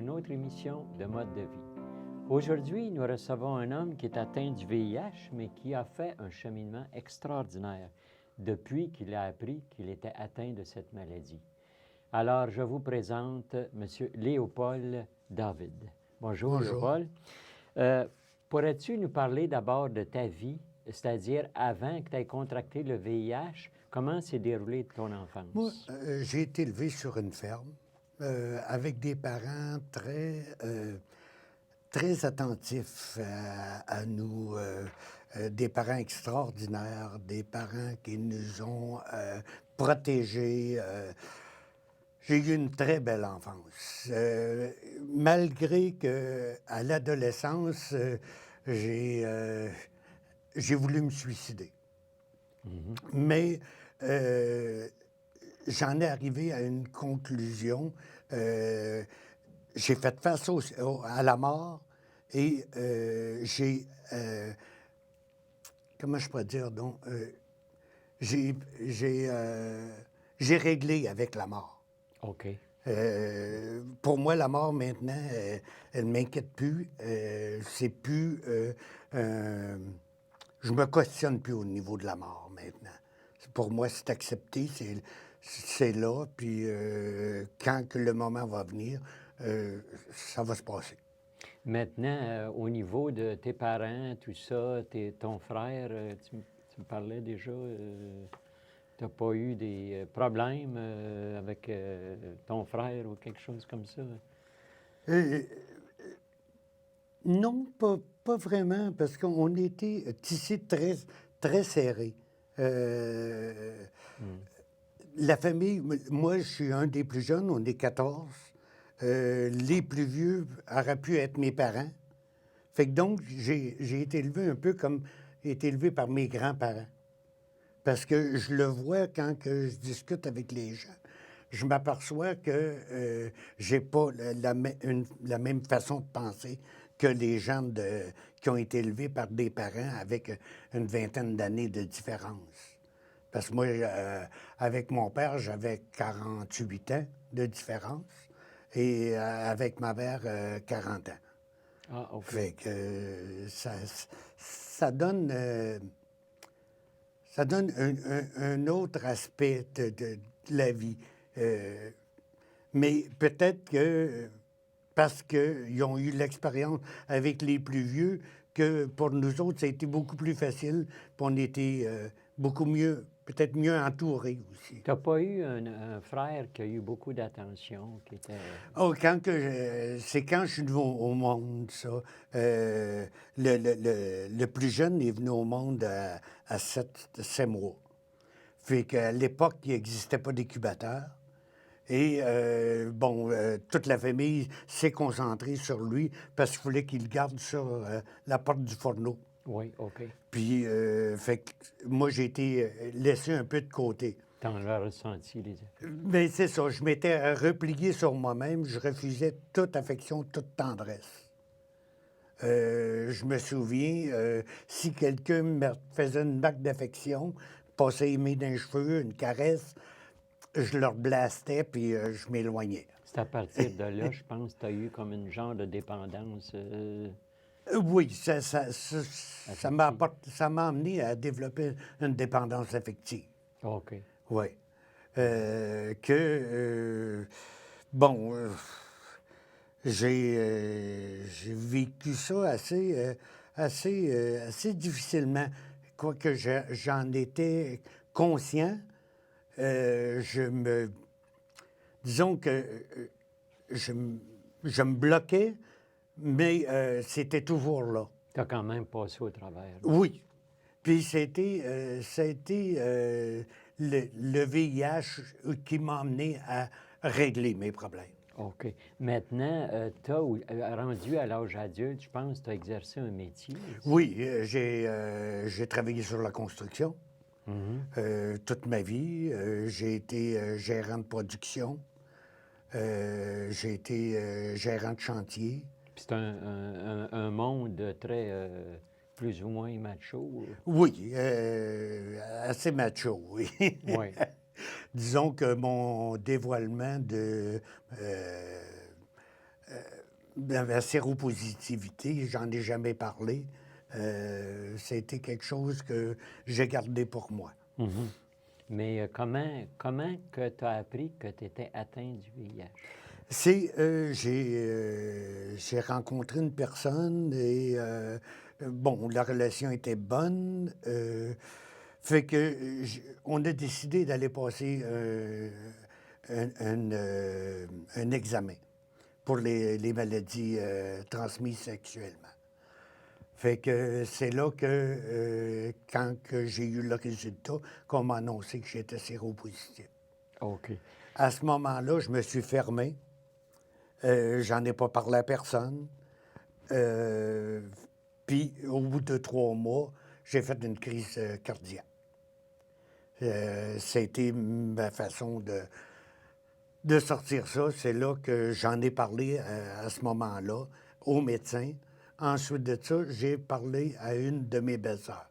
une autre émission de Mode de vie. Aujourd'hui, nous recevons un homme qui est atteint du VIH, mais qui a fait un cheminement extraordinaire depuis qu'il a appris qu'il était atteint de cette maladie. Alors, je vous présente M. Léopold David. Bonjour, Bonjour. Léopold. Pourrais-tu nous parler d'abord de ta vie, c'est-à-dire avant que tu aies contracté le VIH, comment s'est déroulée ton enfance? Moi, j'ai été élevé sur une ferme avec des parents très attentifs à nous, des parents extraordinaires, des parents qui nous ont protégés. J'ai eu une très belle enfance. Malgré qu'à l'adolescence, j'ai voulu me suicider. Mais j'en ai arrivé à une conclusion. J'ai fait face à la mort et comment je pourrais dire donc, j'ai réglé avec la mort. OK. Pour moi, la mort maintenant, elle ne m'inquiète plus. C'est plus, je me questionne plus au niveau de la mort maintenant. Pour moi, c'est accepté, c'est là, puis quand que le moment va venir, ça va se passer. Maintenant, au niveau de tes parents, tout ça, ton frère, tu me parlais déjà, tu n'as pas eu des problèmes avec ton frère ou quelque chose comme ça? Non, pas vraiment, parce qu'on était tissés très serrés. La famille, moi, je suis un des plus jeunes, on est 14. Les plus vieux auraient pu être mes parents. Fait que donc, j'ai été élevé un peu comme été élevé par mes grands-parents. Parce que je le vois quand que je discute avec les gens. Je m'aperçois que j'ai pas la même façon de penser que les gens qui ont été élevés par des parents avec une vingtaine d'années de différence. Parce que moi, avec mon père, j'avais 48 ans de différence et avec ma mère, 40 ans. Ah, OK. Fait que ça donne un autre aspect de la vie. Mais peut-être que parce qu'ils ont eu l'expérience avec les plus vieux, que pour nous autres, ça a été beaucoup plus facile, puis on était beaucoup mieux, peut-être mieux entourés aussi. Tu n'as pas eu un frère qui a eu beaucoup d'attention, qui était... Oh, c'est quand je suis venu au monde, ça. Le plus jeune est venu au monde à 7 mois. Fait qu'à l'époque, il n'existait pas d'incubateur. Et, toute la famille s'est concentrée sur lui parce qu'il fallait qu'il garde sur la porte du fourneau. Oui, OK. Puis, fait que moi, j'ai été laissé un peu de côté. Tu en as ressenti les effets. Mais c'est ça, je m'étais replié sur moi-même, je refusais toute affection, toute tendresse. Je me souviens, si quelqu'un me faisait une marque d'affection, passait les mains dans les cheveux, une caresse, je leur blastais, puis je m'éloignais. C'est à partir de là, je pense, que tu as eu comme une genre de dépendance. Oui, ça m'a amené à développer une dépendance affective. OK. Oui. J'ai vécu ça assez difficilement. Quoique j'en étais conscient, disons que je me bloquais, mais c'était toujours là. Tu as quand même passé au travers. Oui. Puis ça a été le VIH qui m'a amené à régler mes problèmes. OK. Maintenant, tu as rendu à l'âge adulte, je pense, tu as exercé un métier. Oui, j'ai travaillé sur la construction toute ma vie. J'ai été gérant de production. J'ai été gérant de chantier. Puis c'est un monde très, plus ou moins macho. Oui, assez macho, oui. Oui. Disons que mon dévoilement La séropositivité, j'en ai jamais parlé. C'était quelque chose que j'ai gardé pour moi. Mhm. Mais comment que tu as appris que tu étais atteint du VIH? J'ai rencontré une personne et, bon, la relation était bonne. Fait que on a décidé d'aller passer un examen pour les maladies transmises sexuellement. Fait que c'est là que, quand que j'ai eu le résultat, qu'on m'a annoncé que j'étais séropositif. OK. À ce moment-là, je me suis fermé. J'en ai pas parlé à personne. Euh, Puis, au bout de 3 mois, j'ai fait une crise cardiaque. C'était ma façon de sortir ça. C'est là que j'en ai parlé à ce moment-là au médecin. Ensuite de ça, j'ai parlé à une de mes belles-sœurs,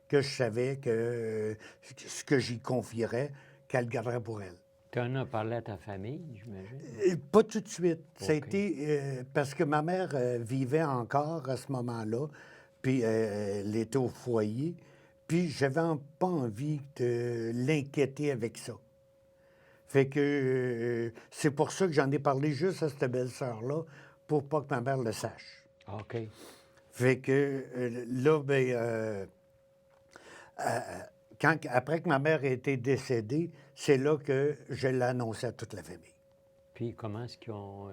que je savais que ce que j'y confierais, qu'elle garderait pour elle. Tu en as parlé à ta famille, j'imagine? Pas tout de suite. Ça a OK. été parce que ma mère vivait encore à ce moment-là, puis elle était au foyer, puis j'avais pas envie de l'inquiéter avec ça. Fait que c'est pour ça que j'en ai parlé juste à cette belle-sœur-là, pour pas que ma mère le sache. OK. Fait que là, ben, après que ma mère a été décédée, c'est là que je l'ai annoncé à toute la famille. Puis comment est-ce qu'ils ont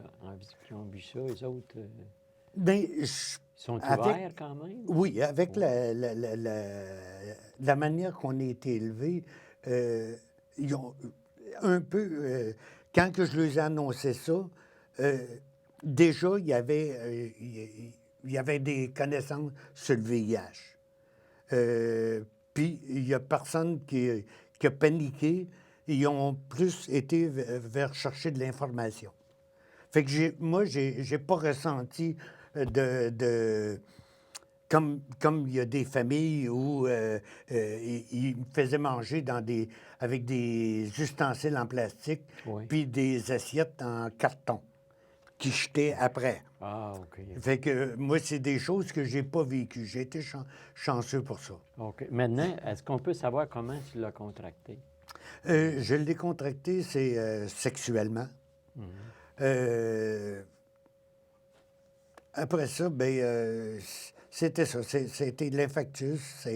vu ça, eux autres? Ben, Ils sont avec, ouverts quand même? oui, avec Oh. la manière qu'on a été élevés, ils ont un peu, quand que je leur ai annoncé ça, euh, déjà, il y avait des connaissances sur le VIH. Puis, il n'y a personne qui a paniqué. Ils ont plus été vers chercher de l'information. Fait que moi, j'ai pas ressenti comme il y a des familles où ils me faisaient manger avec des ustensiles en plastique, Oui. puis des assiettes en carton qui jetaient après. Ah, OK. Fait que moi, c'est des choses que j'ai pas vécues. J'ai été chanceux pour ça. OK. Maintenant, est-ce qu'on peut savoir comment tu l'as contracté? Je l'ai contracté, c'est sexuellement. Mhm. Euh, Après ça, ben, c'était ça. C'était l'infarctus.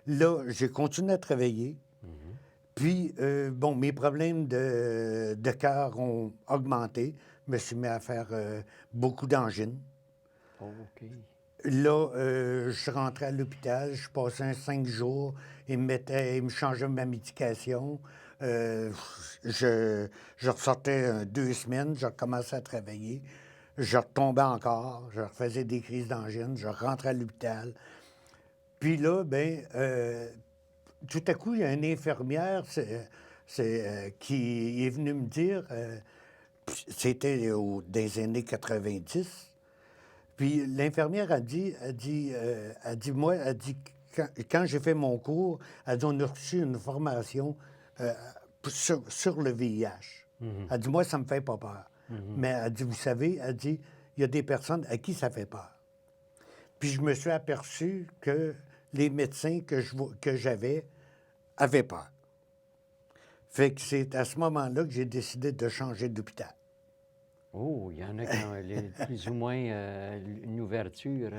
Là, j'ai continué à travailler. Mhm. Puis, bon, mes problèmes de cœur ont augmenté. Je me suis mis à faire beaucoup d'angines. Oh, OK. Là, je rentrais à l'hôpital, je passais 5 jours, ils me changeaient ma médication. Euh, je ressortais 2 semaines, je recommençais à travailler. Je retombais encore, je refaisais des crises d'angine, je rentrais à l'hôpital. Puis là, ben, tout à coup, il y a une infirmière qui est venue me dire, c'était dans les années 90. Puis l'infirmière elle dit, quand j'ai fait mon cours, elle dit, on a reçu une formation sur le VIH. Mhm. Elle dit, moi, ça me fait pas peur. Mhm. Mais elle dit, vous savez, elle dit, il y a des personnes à qui ça fait peur. Puis je me suis aperçu que les médecins que j'avais avaient peur. Fait que c'est à ce moment-là que j'ai décidé de changer d'hôpital. Oh, il y en a qui ont plus ou moins une ouverture.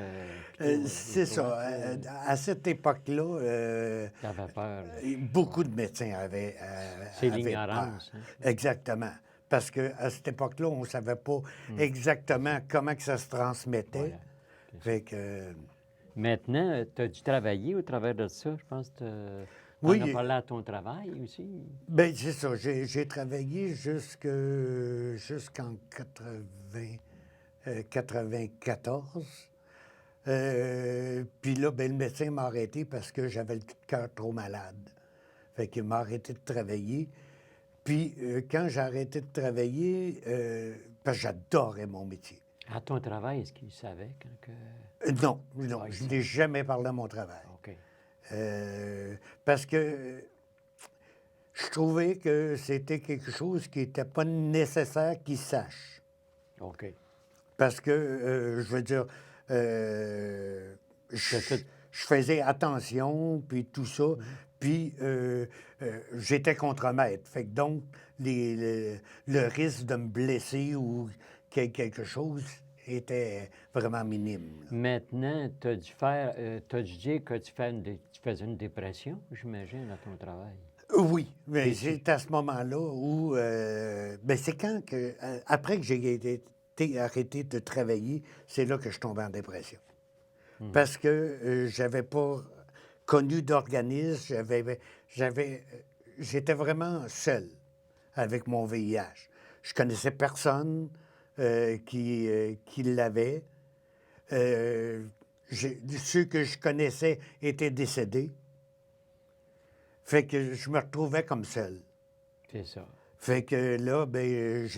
Plutôt, C'est ça. À cette époque-là, tu avais peur. beaucoup de médecins C'est avaient peur. l'ignorance. Hein? Exactement. Parce qu'à cette époque-là, on ne savait pas exactement comment que ça se transmettait. Voilà. Fait que, Maintenant, tu as dû travailler au travers de ça. Je pense que tu oui, en as parlé à ton travail aussi. ben c'est ça. J'ai travaillé jusqu'en 94. Puis là, ben, le médecin m'a arrêté parce que j'avais le cœur trop malade. Fait qu'il m'a arrêté de travailler. Puis quand j'ai arrêté de travailler, parce que j'adorais mon métier. À ton travail, est-ce qu'il savait quand que... Non, Ah, je n'ai jamais parlé à mon travail. OK. Parce que je trouvais que c'était quelque chose qui n'était pas nécessaire qu'ils sachent. OK. Parce que, je veux dire, Tu as je fait- je faisais attention, puis tout ça, puis j'étais contre-maître. Fait que donc, le risque de me blesser ou quelque chose était vraiment minime, là. Maintenant, tu as dû dire que tu faisais une dépression, j'imagine, à ton travail. Oui, mais Puis tu- c'est à ce moment-là où... ben c'est quand que... après que j'ai été arrêté de travailler, c'est là que je tombais en dépression. Parce que j'avais pas connu d'organisme, j'étais vraiment seul avec mon VIH. Je connaissais personne qui l'avait. Ceux que je connaissais étaient décédés. Fait que je me retrouvais comme seul. C'est ça. Fait que là, ben,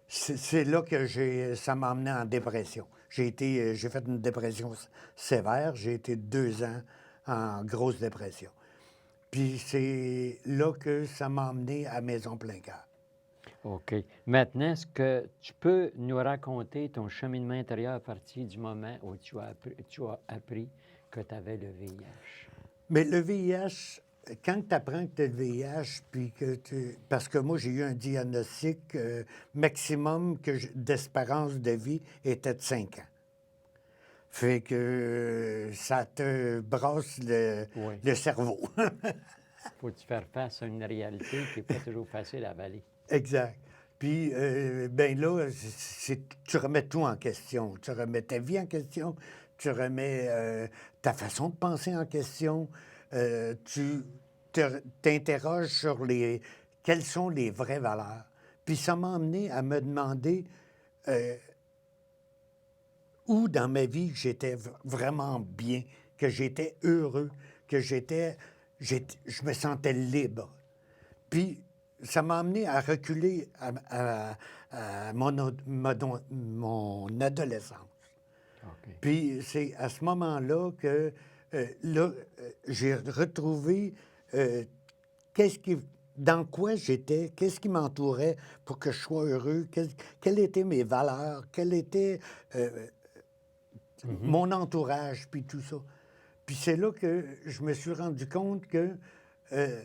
c'est là que ça m'a emmené en dépression. J'ai fait une dépression sévère. J'ai été 2 ans en grosse dépression. Puis c'est là que ça m'a emmené à Maison Plein Cœur. OK. Maintenant, est-ce que tu peux nous raconter ton cheminement intérieur à partir du moment où tu as appris que tu avais le VIH? Mais le VIH, quand tu apprends que tu as le VIH, puis parce que moi, j'ai eu un diagnostic maximum d'espérance de vie était de 5 ans. Fait que ça te brasse Oui. le cerveau. Faut-tu faire face à une réalité qui n'est pas toujours facile à avaler? Exact. Puis, ben là, tu remets tout en question. Tu remets ta vie en question, tu remets ta façon de penser en question, tu t'interroges sur quelles sont les vraies valeurs. Puis ça m'a amené à me demander où dans ma vie j'étais vraiment bien, que j'étais heureux, que je me sentais libre. Puis, ça m'a amené à reculer à mon adolescence. OK. Puis, c'est à ce moment-là que, là, j'ai retrouvé euh, qu'est-ce qui, dans quoi j'étais, qu'est-ce qui m'entourait pour que je sois heureux, quelles étaient mes valeurs, quel était mon entourage, puis tout ça. Puis c'est là que je me suis rendu compte que euh,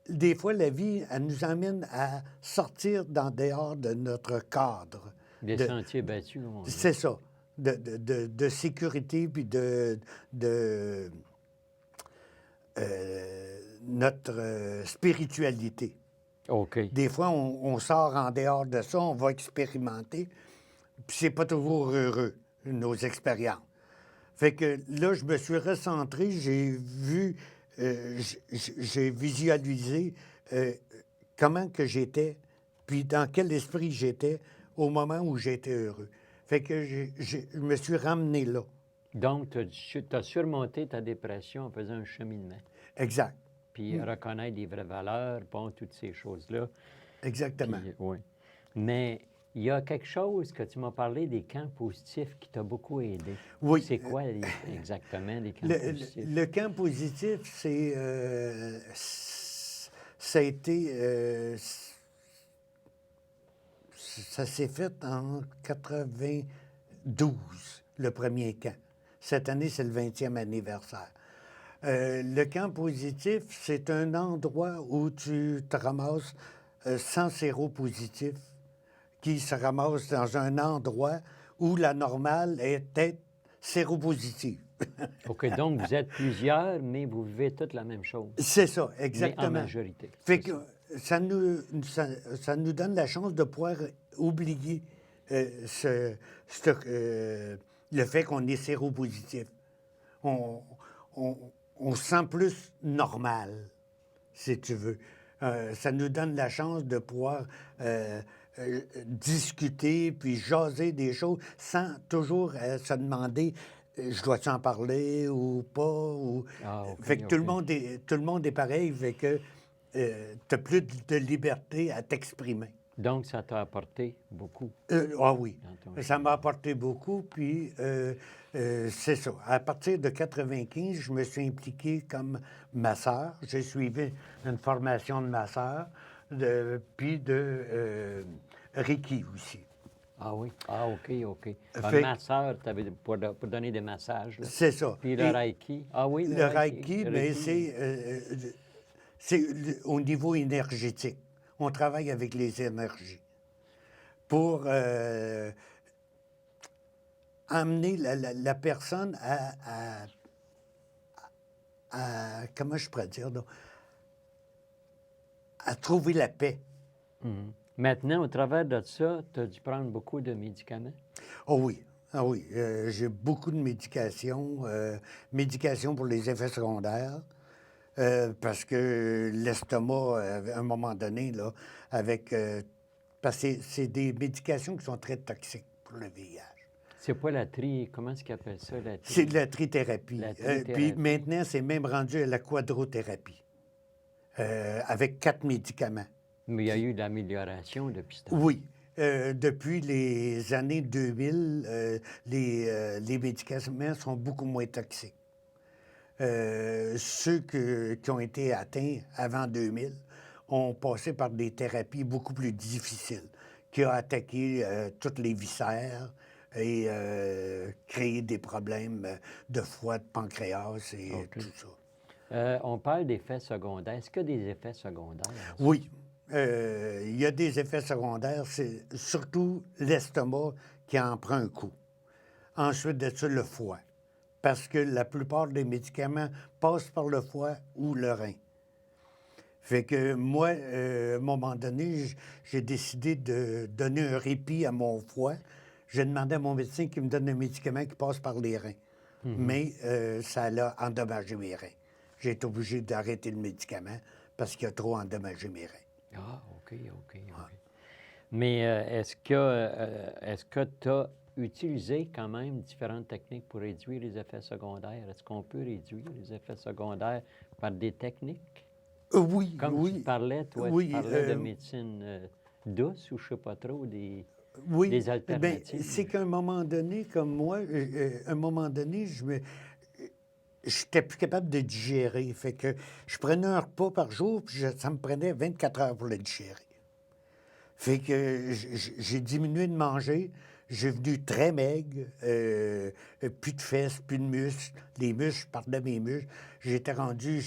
des fois, la vie, elle nous amène à sortir dehors de notre cadre. Des sentiers battus, comme on dit. C'est ça, de sécurité, puis de notre spiritualité. OK. Des fois, on sort en dehors de ça, on va expérimenter, puis c'est pas toujours heureux, nos expériences. Fait que là, je me suis recentré, j'ai visualisé comment que j'étais, puis dans quel esprit j'étais au moment où j'étais heureux. Fait que je me suis ramené là. Donc, tu as surmonté ta dépression en faisant un cheminement. Exact. Puis reconnaître des vraies valeurs, bon, toutes ces choses-là. Exactement. Puis, oui. Mais il y a quelque chose que tu m'as parlé des camps positifs qui t'a beaucoup aidé. Oui. C'est quoi exactement les camps positifs? Le camp positif, ça a été... ça s'est fait en 92, le premier camp. Cette année, c'est le 20e anniversaire. Le camp positif, c'est un endroit où tu te ramasses sans séropositif, qui se ramasse dans un endroit où la normale est peut-être séropositive. OK, donc vous êtes plusieurs, mais vous vivez toutes la même chose, C'est ça, mais en exactement. majorité. Fait c'est que ça. ça nous donne la chance de pouvoir oublier le fait qu'on est séropositif. On, on se sent plus normal, si tu veux. Ça nous donne la chance de pouvoir discuter puis jaser des choses sans toujours se demander je dois-tu en parler ou pas. Ah, OK, Fait que tout OK. le monde est pareil, fait que tu as plus de liberté à t'exprimer. Donc, ça t'a apporté beaucoup. Ah oui, Dans ton ça m'a apporté beaucoup, puis c'est ça. À partir de 95, je me suis impliqué comme masseur. J'ai suivi une formation de masseur, puis de Reiki aussi. Ah oui? Ah, OK, OK. Un Fait- masseur, pour donner des massages, là. C'est ça. Puis le Et Reiki. Ah oui, le le Reiki. Reiki, Le mais Reiki. c'est au niveau énergétique. On travaille avec les énergies pour amener la personne comment je pourrais dire, là, à trouver la paix. Mhm. Maintenant, au travers de ça, tu as dû prendre beaucoup de médicaments? Oh oui, ah oui. J'ai beaucoup de médications, médications pour les effets secondaires, parce que l'estomac, à un moment donné, là, avec... parce que c'est des médications qui sont très toxiques pour le VIH. C'est pas comment est-ce qu'ils appellent ça, la C'est de la trithérapie. La Puis trithérapie. maintenant, c'est même rendu à la quadrothérapie, avec 4 médicaments. Mais il y a eu de l'amélioration depuis ce temps. Oui. Depuis les années 2000, les médicaments sont beaucoup moins toxiques. Ceux qui ont été atteints avant 2000 ont passé par des thérapies beaucoup plus difficiles, qui ont attaqué toutes les viscères et créé des problèmes de foie, de pancréas et OK. tout ça. On parle d'effets secondaires. Est-ce qu'il y a des effets secondaires? Oui, il y a des effets secondaires, c'est surtout l'estomac qui en prend un coup. Ensuite de ça, le foie, parce que la plupart des médicaments passent par le foie ou le rein. Fait que moi, à un moment donné, j'ai décidé de donner un répit à mon foie. J'ai demandé à mon médecin qu'il me donne un médicament qui passe par les reins. Mais ça a endommagé mes reins. J'ai été obligé d'arrêter le médicament parce qu'il a trop endommagé mes reins. Ah, OK, OK, OK. Mais est-ce que tu as utilisé quand même différentes techniques pour réduire les effets secondaires? Est-ce qu'on peut réduire les effets secondaires par des techniques? Oui, Comme oui. tu parlais, toi, oui, tu parlais de médecine douce ou je sais pas trop, des oui. alternatives. C'est qu'à un moment donné, comme moi, à un moment donné, j'étais plus capable de digérer. Fait que je prenais un repas par jour, puis ça me prenait 24 heures pour le digérer. Fait que j'ai diminué de manger. J'ai venu très maigre, plus de fesses, plus de muscles. Les muscles, je parlais de mes muscles. J'étais rendu,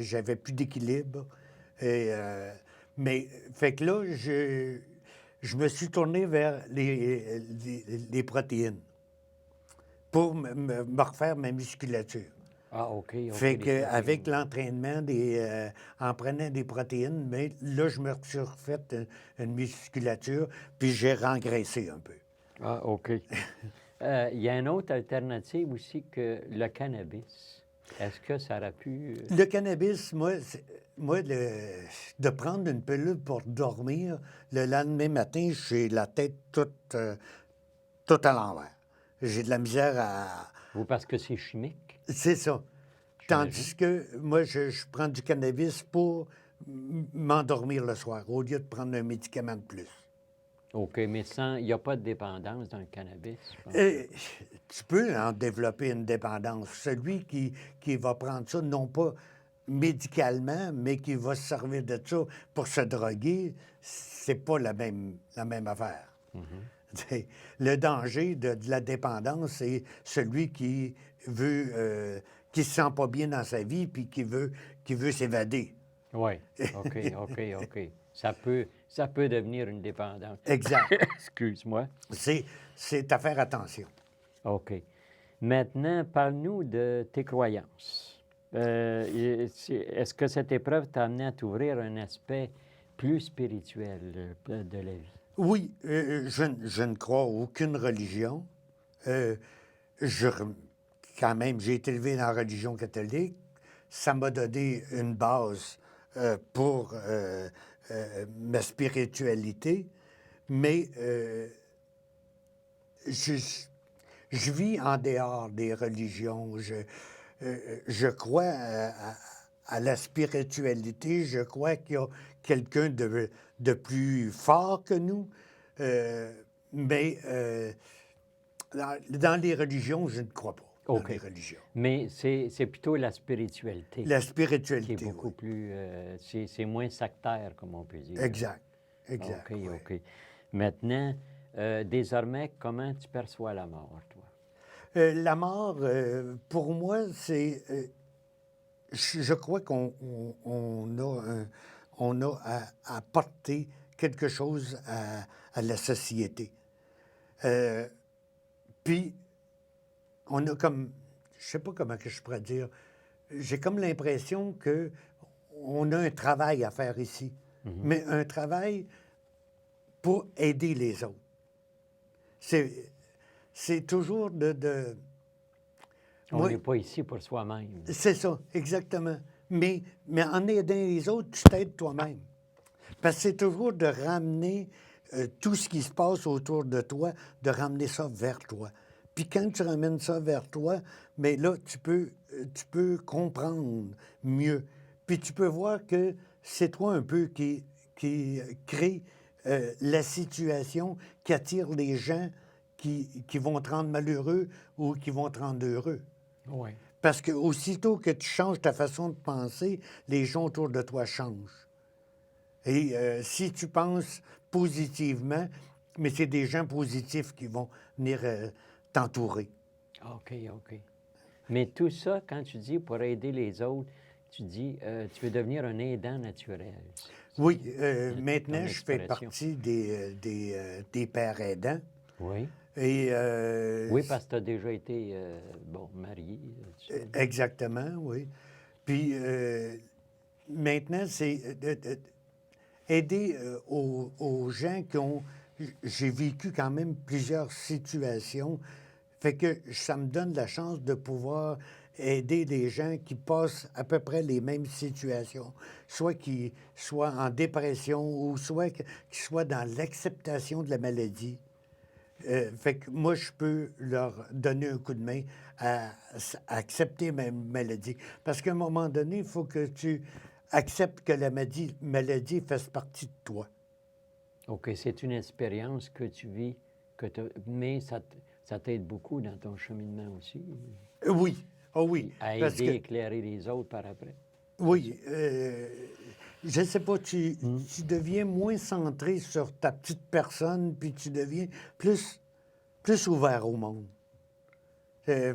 j'avais plus d'équilibre. Et, mais, fait que là, je me suis tourné vers les protéines pour me refaire ma musculature. Ah, OK, OK. Fait les qu'avec protéines. l'entraînement, en prenant des protéines, mais là, je me suis refait une musculature, puis j'ai rengraissé un peu. Ah, OK. Il y a une autre alternative aussi que le cannabis. Est-ce que ça aurait pu... Le cannabis, de prendre une pilule pour dormir, le lendemain matin, j'ai la tête toute à l'envers. J'ai de la misère à... Ou parce que c'est chimique? C'est ça. Tandis que moi, je prends du cannabis pour m'endormir le soir, au lieu de prendre un médicament de plus. OK, mais il n'y a pas de dépendance dans le cannabis, je pense. Tu peux en développer une dépendance. Celui qui va prendre ça, non pas médicalement, mais qui va se servir de ça pour se droguer, c'est pas la même affaire. Le danger de la dépendance, c'est celui qui veut, qui se sent pas bien dans sa vie, puis qui veut s'évader. Oui, OK, OK, OK. Ça peut devenir une dépendance. Exact. Excuse-moi. C'est à faire attention. OK. Maintenant, parle-nous de tes croyances. Est-ce que cette épreuve t'a amené à t'ouvrir un aspect plus spirituel de la vie? Oui, je ne crois à aucune religion. Quand même, j'ai été élevé dans la religion catholique. Ça m'a donné une base pour ma spiritualité, mais je vis en dehors des religions. Je crois à la spiritualité. Je crois qu'il y a quelqu'un de plus fort que nous. Mais dans les religions, je ne crois pas. OK. Dans les religions. Mais c'est plutôt la spiritualité. La spiritualité, qui est beaucoup oui. plus... c'est moins sectaire, comme on peut dire. Exact. Exact. OK, oui. OK. Maintenant, désormais, comment tu perçois la mort, toi? La mort, pour moi, c'est... je crois on a à apporter quelque chose à la société. Puis, on a comme... Je sais pas comment que je pourrais dire. J'ai comme l'impression que on a un travail à faire ici. Mais un travail pour aider les autres. C'est toujours On moi, n'est pas ici pour soi-même. c'est ça, exactement. Mais en aidant les autres, tu t'aides toi-même. Parce que c'est toujours de ramener tout ce qui se passe autour de toi, de ramener ça vers toi. Puis quand tu ramènes ça vers toi, mais là, tu peux comprendre mieux. Puis tu peux voir que c'est toi un peu qui crée la situation qui attire les gens qui vont te rendre malheureux ou qui vont te rendre heureux. Oui. Parce que aussitôt que tu changes ta façon de penser, les gens autour de toi changent. Et si tu penses positivement, mais c'est des gens positifs qui vont venir t'entourer. OK, OK. Mais tout ça, quand tu dis pour aider les autres, tu dis tu veux devenir un aidant naturel. Oui, ton maintenant, je fais expression. partie des pères aidants. Oui. Et, Oui, parce que tu as déjà été, marié. exactement, oui. Puis maintenant, c'est aider aux gens qui ont... J'ai vécu quand même plusieurs situations. Fait que ça me donne la chance de pouvoir aider des gens qui passent à peu près les mêmes situations, soit qui soient en dépression ou soit qui soient dans l'acceptation de la maladie. Fait que moi, je peux leur donner un coup de main à accepter ma maladie. Parce qu'à un moment donné, il faut que tu acceptes que la maladie fasse partie de toi. OK, c'est une expérience que tu vis, mais ça t'aide beaucoup dans ton cheminement aussi. Oui, oh oui. Puis à Parce aider, que, éclairer les autres par après. oui, je ne sais pas, tu deviens moins centré sur ta petite personne, puis tu deviens plus ouvert au monde.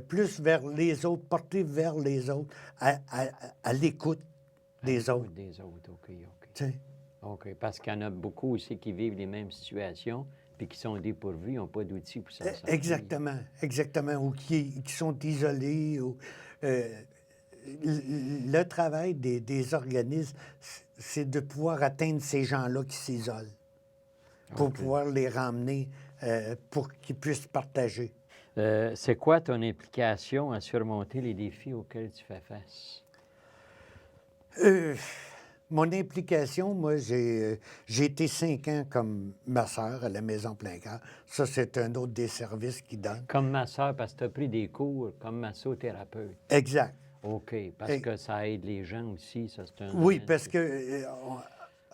Plus vers les autres, porté vers les autres, à l'écoute des autres. Des autres, OK, OK. Tu sais. OK, parce qu'il y en a beaucoup aussi qui vivent les mêmes situations puis qui sont dépourvus, ils n'ont pas d'outils pour s'en sortir. Exactement, exactement. Ou qui sont isolés. Ou, le travail des organismes, c'est de pouvoir atteindre ces gens-là qui s'isolent, pour OK. pouvoir les ramener, pour qu'ils puissent partager. C'est quoi ton implication à surmonter les défis auxquels tu fais face? Mon implication, moi, j'ai été 5 ans comme masseur à la Maison Plein Cœur. Ça, c'est un autre des services qu'ils donnent. Comme masseur, parce que tu as pris des cours comme massothérapeute. Exact. OK, parce que ça aide les gens aussi, ça c'est un Oui, domaine parce que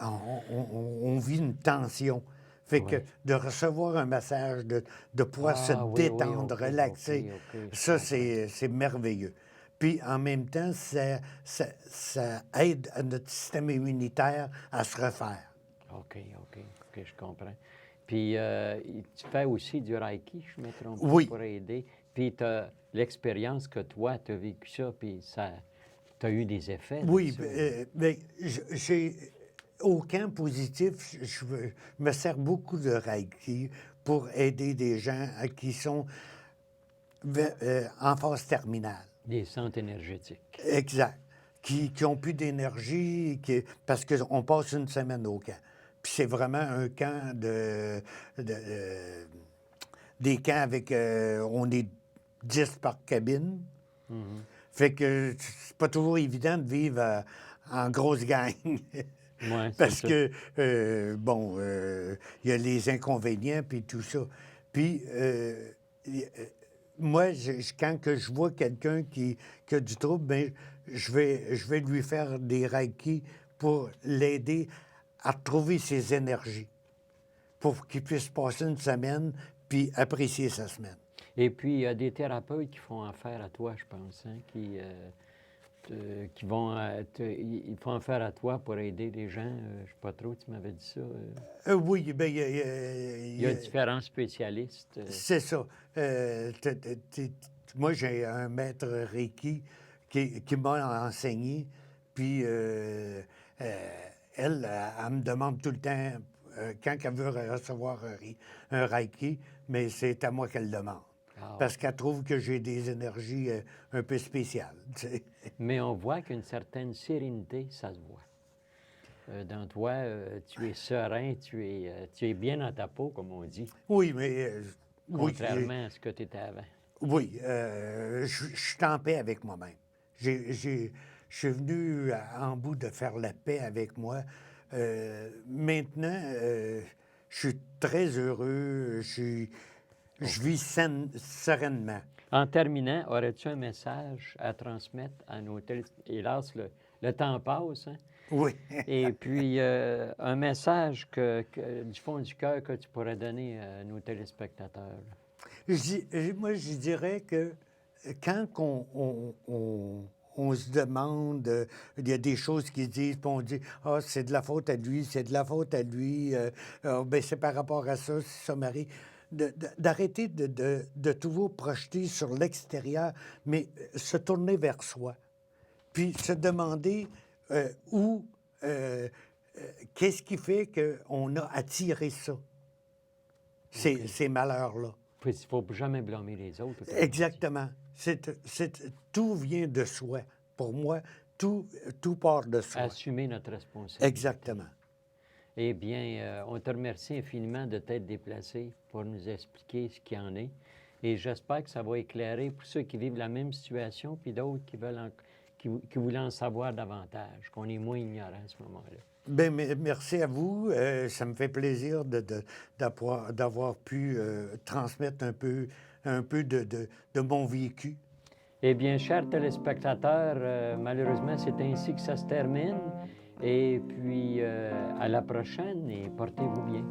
on vit une tension. Fait que Ouais. de recevoir un massage, de pouvoir se oui, détendre, OK, relaxer, OK, je ça, comprends. c'est merveilleux. Puis en même temps, ça aide à notre système immunitaire à se refaire. OK, je comprends. Puis tu fais aussi du Reiki, je me trompe pas, Oui. pour aider. Puis tu as l'expérience que toi, tu as vécu ça, puis ça, tu as eu des effets. de Oui, ça. bien, j'ai au camp positif, je me sers beaucoup de Reiki pour aider des gens qui sont en phase terminale. Des centres énergétiques. Exact. Qui n'ont plus d'énergie, parce qu'on passe une semaine au camp. Puis c'est vraiment un camp des camps avec... on est 10 par cabine. Fait que c'est pas toujours évident de vivre en grosse gang. Ouais, c'est Parce ça. que, bon, il y a les inconvénients, puis tout ça. Puis, moi, quand que je vois quelqu'un qui a du trouble, bien, je vais lui faire des reiki pour l'aider à retrouver ses énergies, pour qu'il puisse passer une semaine puis apprécier sa semaine. Et puis, il y a des thérapeutes qui font affaire à toi, je pense, hein, qui vont ils font affaire à toi pour aider les gens. Je ne sais pas trop, tu m'avais dit ça. Oui, bien, Il y a différents spécialistes. c'est ça. Moi, j'ai un maître Reiki qui m'a enseigné, puis elle me demande tout le temps, quand elle veut recevoir un Reiki, mais c'est à moi qu'elle demande. Ah, Parce qu'elle trouve que j'ai des énergies un peu spéciales. Tu sais. Mais on voit qu'une certaine sérénité, ça se voit. Dans toi, tu es serein, tu es bien dans ta peau, comme on dit, Oui, mais... oui, contrairement à ce que tu étais avant. oui, je suis en paix avec moi-même. Je suis venu en bout de faire la paix avec moi. Maintenant, je suis très heureux. Je vis sereinement. En terminant, aurais-tu un message à transmettre à nos Hélas, le temps passe, hein? Oui. Et puis, un message du fond du cœur que tu pourrais donner à nos téléspectateurs. Moi, je dirais que quand on se demande, il y a des choses qui se disent, puis on dit, ah, c'est de la faute à lui, c'est de la faute à lui, ben, c'est par rapport à ça, si ça m'arrive. D'arrêter de toujours projeter sur l'extérieur, mais se tourner vers soi. Puis se demander où, qu'est-ce qui fait qu'on a attiré ça, ces malheurs-là. Puis, il ne faut jamais blâmer les autres. Exactement. Tout vient de soi. Pour moi, tout part de soi. Assumer notre responsabilité. Exactement. Eh bien, on te remercie infiniment de t'être déplacé pour nous expliquer ce qu'il en est. Et j'espère que ça va éclairer pour ceux qui vivent la même situation, puis d'autres qui voulaient en savoir davantage, qu'on est moins ignorants à ce moment-là. Bien, merci à vous. Ça me fait plaisir d'avoir pu transmettre un peu de mon vécu. Eh bien, chers téléspectateurs, malheureusement, c'est ainsi que ça se termine. Et puis, à la prochaine et portez-vous bien.